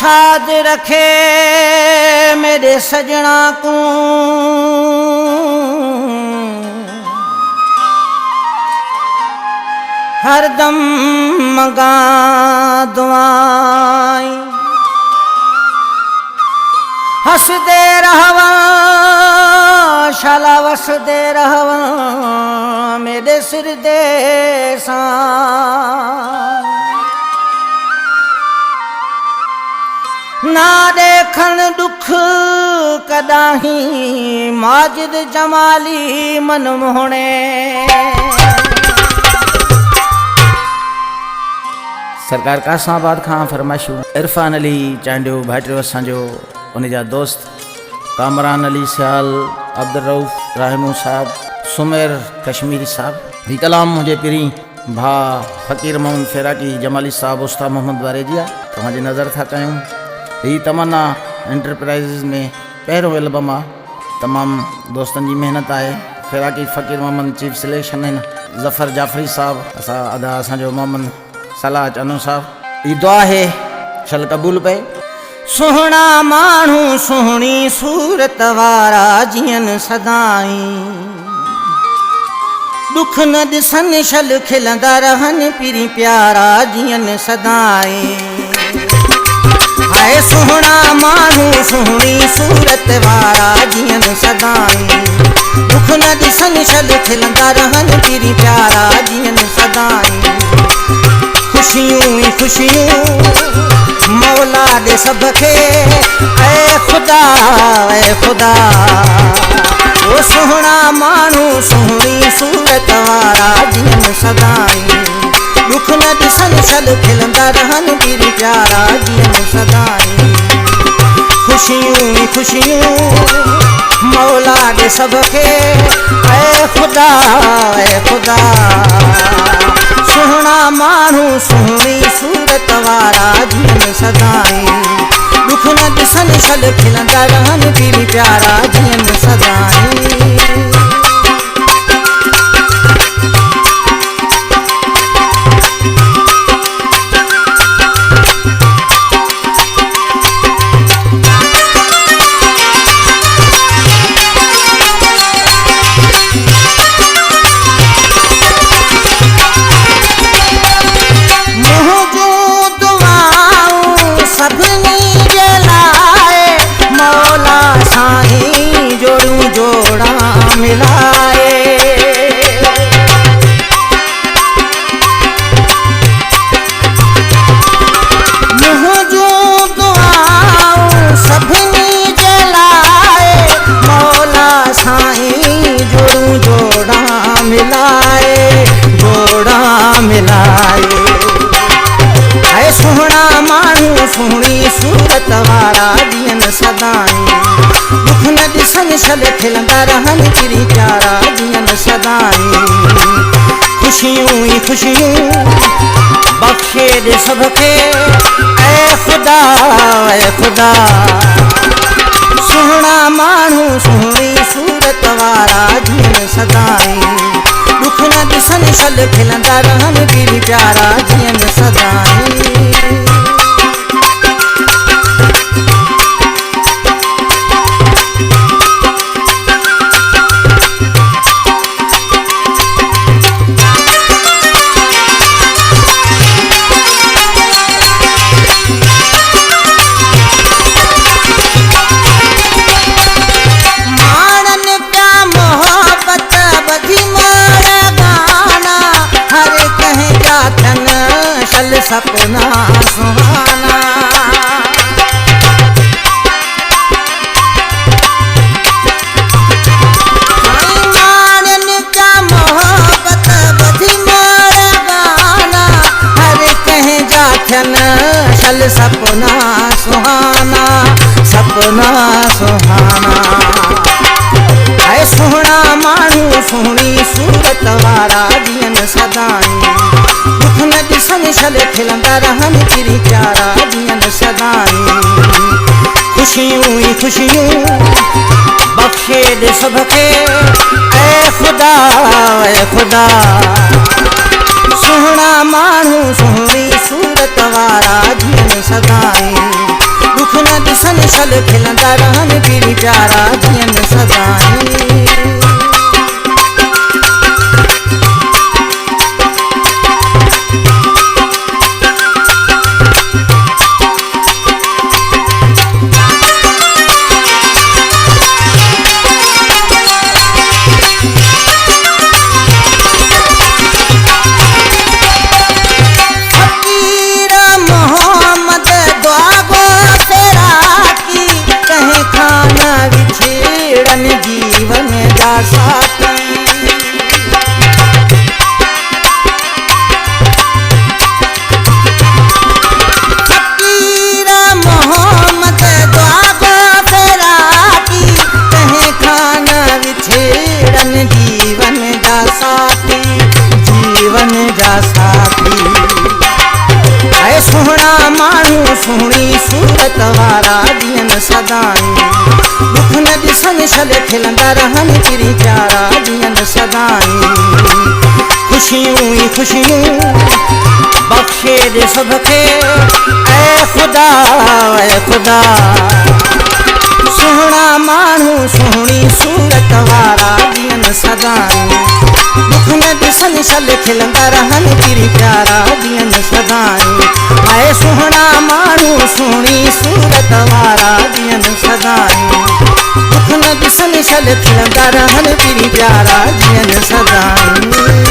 याद रखे मेरे सजना को, हरदम मंगा दुआई। हंसदे रहवा शाला वसदे रहवा मेरे सिर दे सा। ना देखन दुख कदाही माजिद जमाली मन मोहणे। सरकार कासाबाद खां फरमाइशूं इरफान अली चांडियो भाइटियो असांजो, उन जा दोस्त कामरान अली सियाल, अब्दुल रऊफ़ राहिमू साहब, सुमेर कश्मीरी साहब। ही कलाम मुझे पिरी भा फ़कीर मोहम्मद फ़ैराकी जमाली साहब उस्ताद मोहम्मद वारेजिया तव्हांजी नज़र था कयूं। ही तमन्ना एंटरप्राइज़ में पहिरियों एल्बम आहे। तमामु दोस्तनि जी महिनत आहे। फ़ैराकी फ़कीर मोहम्मद चीफ सिलेक्शन आहिनि। ज़फ़र जाफ़री साहब असां अदा असांजो मोहम्मद सलाह चनो साहब। ई दुआ है चल कबूल पे। सुहणा माण्हू सुहिणी सूरत वारा जियन सदाई, दुख न ॾिसनि शल खिलंदा रहनि पिरी प्यारा जियन सदाई। हाय सुहणा माण्हू सुहिणी सूरत वारा जियन सदाई, दुख न ॾिसनि शल खिलंदा रहनि पिरी प्यारा जियन सदाई। खुशियूं ही खुशियूं मौला दे सबके, ऐ खुदा ओ सुहणा माण्हू सुहिणी सूरत वारा जियन सदाई, दुख न ॾिसनि शल खिलंदा रहनि पिरी प्यारा जियन सदाई। खुशियूं ही खुशियूं मौला दे सबके, ऐ खुदा सुहणा माण्हू सुहिणी सूरत वारा जियन सदाई, दुख न ॾिसनि शल खिलंदा रहनि पिरी प्यारा जियन सदाई। शल खिलंदा रहनि पिरी प्यारा जियन सदाई। खुशियूं ही खुशियूं बख्शे दे सबके, ऐ खुदा सुहणा माण्हू सुहिणी सूरत वारा जियन सदाई, दुख न ॾिसनि शल खिलंदा रहनि पिरी प्यारा जियन सदाई। सपना सुहाना मानन का मोहब्बत बधी मोर गाना, हर कहीं जाथन शल सपना सुहाना ऐ सुहणा माण्हू सुहिणी सूरत वारा जियन सदाई, दुख न ॾिसनि शल खिलंदा रहनि पिरी प्यारा जियन सदाई। खुशियूं ही खुशियूं बख्शे दे सबके, ऐ खुदा सुहणा माण्हू सुहिणी सूरत वारा जियन सदाई, दुख न ॾिसनि छल खिलंदा रहनि पीरी प्यारा जीअनि सदाई। जीवन जा साथी फकीर मोहम्मद दुआगो फेराकी कहीं खाना विछेड़न जीवन जा साथी, जीवन जा साथी। ऐ सुहणा माण्हू सुहिणी सूरत वारा जीअनि सदाई। दुख न ॾिसनि छल खिलंदा रहनि पीरी प्यारा जीअनि सदाई। ख़ुशियूं ई ख़ुशियूं बख़्शे ॾे सभखे ऐं ख़ुदा ऐं ख़ुदा। सुहिणा माण्हू सुहिणी सूरत वारा जीअनि सदाई। दुख न ॾिसनि छल खिलंदा रहनि पीरी प्यारा जीअनि सदाई। ऐं सुहिणा माण्हू सुहिणी सूरत वारा जीअनि सदाई। दुख न ॾिसनि छल खिलंदा रहनि पीरी प्यारा जीअनि सदाई।